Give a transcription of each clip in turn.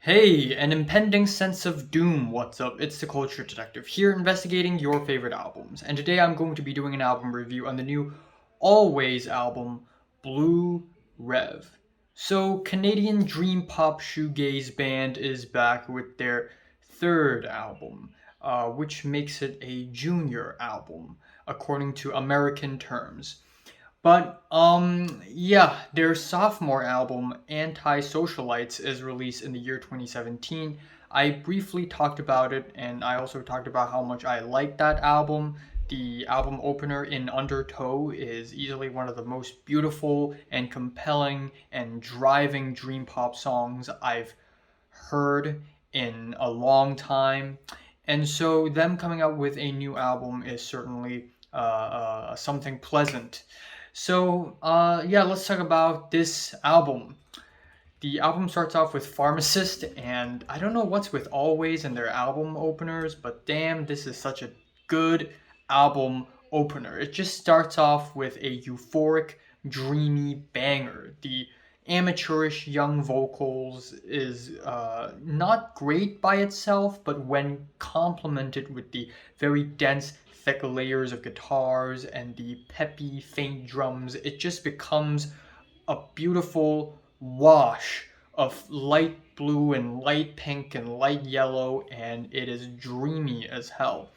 Hey, an impending sense of doom. What's up? It's the Culture Detective here investigating your favorite albums. And today I'm going to be doing an album review on the new Alvvays album, Blue Rev. So, Canadian dream pop shoegaze band is back with their third album, which makes it a junior album, according to American terms. But their sophomore album, Anti-Socialites, is released in the year 2017. I briefly talked about it, and I also talked about how much I like that album. The album opener in Undertow is easily one of the most beautiful and compelling and driving dream pop songs I've heard in a long time. And so, them coming out with a new album is certainly something pleasant. So, let's talk about this album. The album starts off with Pharmacist, and I don't know what's with Alvvays and their album openers, but damn, this is such a good album opener. It just starts off with a euphoric, dreamy banger. The amateurish young vocals is not great by itself, but when complemented with the very dense, thick layers of guitars and the peppy, faint drums, it just becomes a beautiful wash of light blue and light pink and light yellow, and it is dreamy as hell.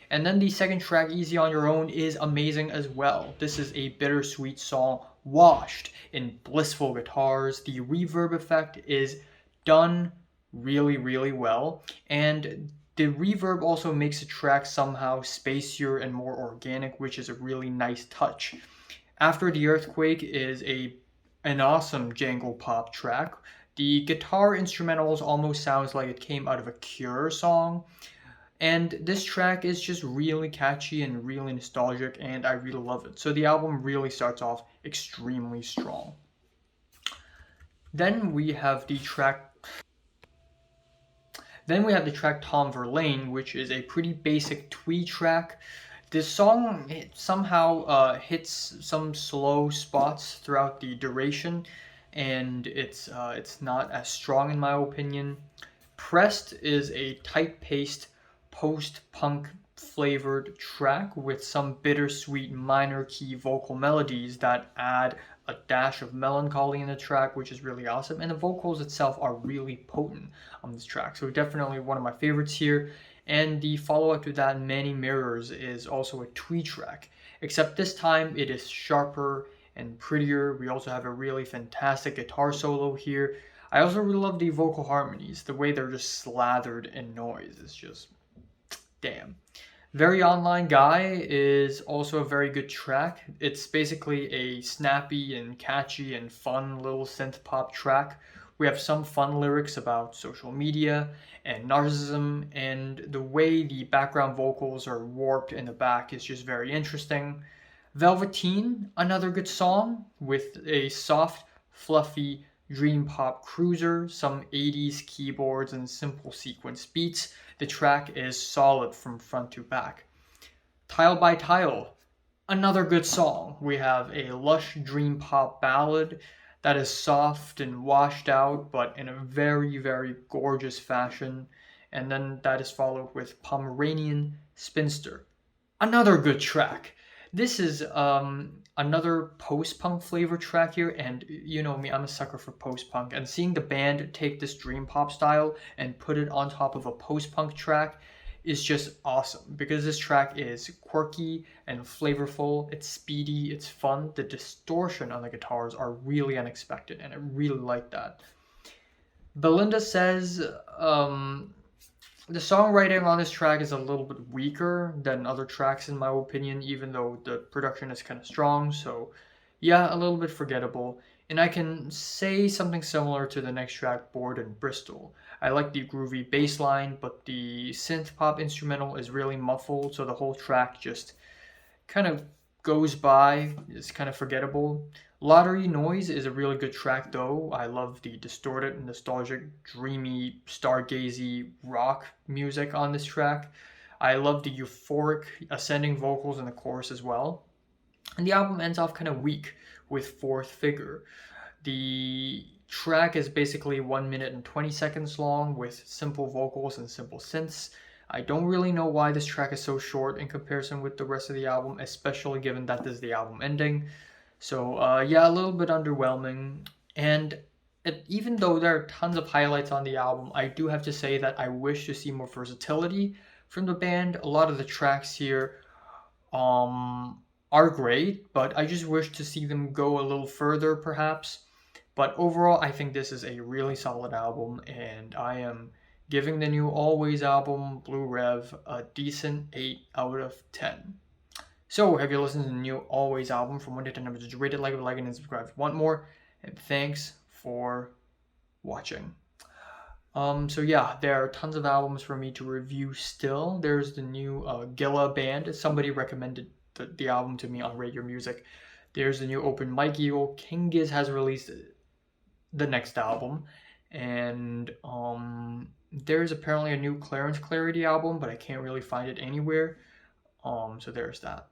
And then the second track, Easy on Your Own, is amazing as well. This is a bittersweet song washed in blissful guitars. The reverb effect is done really, really well, and the reverb also makes the track somehow spacier and more organic, which is a really nice touch. After the Earthquake is an awesome jangle pop track. The guitar instrumentals almost sounds like it came out of a Cure song. And this track is just really catchy and really nostalgic, and I really love it. So the album really starts off extremely strong. Then we have the track Tom Verlane, which is a pretty basic twee track. This song somehow hits some slow spots throughout the duration, and it's not as strong in my opinion. Pressed is a tight-paced post-punk flavored track with some bittersweet minor key vocal melodies that add a dash of melancholy in the track, which is really awesome. And the vocals itself are really potent on this track. So definitely one of my favorites here. And the follow-up to that, Many Mirrors, is also a twee track, except this time it is sharper and prettier. We also have a really fantastic guitar solo here. I also really love the vocal harmonies. The way they're just slathered in noise is just damn. Very Online Guy is also a very good track. It's basically a snappy and catchy and fun little synth pop track. We have some fun lyrics about social media and narcissism, and the way the background vocals are warped in the back is just very interesting. Velveteen, another good song with a soft, fluffy dream pop cruiser, some 80s keyboards and simple sequence beats. The track is solid from front to back. Tile by Tile, another good song. We have a lush dream pop ballad that is soft and washed out, but in a very, very gorgeous fashion. And then that is followed with Pomeranian Spinster, another good track. This is another post-punk flavor track here, and you know me, I'm a sucker for post-punk, and seeing the band take this dream pop style and put it on top of a post-punk track is just awesome, because this track is quirky and flavorful, it's speedy, it's fun. The distortion on the guitars are really unexpected, and I really like that. Belinda says the songwriting on this track is a little bit weaker than other tracks in my opinion, even though the production is kind of strong. So yeah, a little bit forgettable. And I can say something similar to the next track, Bored in Bristol. I like the groovy bass line, but the synth pop instrumental is really muffled, so the whole track just kind of goes by. It's kind of forgettable. Lottery Noise is a really good track though. I love the distorted, nostalgic, dreamy, stargazy rock music on this track. I love the euphoric ascending vocals in the chorus as well. And the album ends off kind of weak with Fourth Figure. The track is basically 1 minute and 20 seconds long with simple vocals and simple synths. I don't really know why this track is so short in comparison with the rest of the album, especially given that this is the album ending. So yeah, a little bit underwhelming. And even though there are tons of highlights on the album, I do have to say that I wish to see more versatility from the band. A lot of the tracks here are great, but I just wish to see them go a little further perhaps. But overall, I think this is a really solid album, and I am giving the new Alvvays album, Blue Rev, a decent 8 out of 10. So, have you listened to the new Alvvays album? From 1 to 10 numbers, just rate it, like it, and subscribe if you want more. And thanks for watching. So yeah, there are tons of albums for me to review still. There's the new Gilla Band. Somebody recommended the album to me on Rate Your Music. There's the new Open Mike Eagle. King Giz has released the next album, and there's apparently a new Clarence Clarity album, but I can't really find it anywhere. So there's that.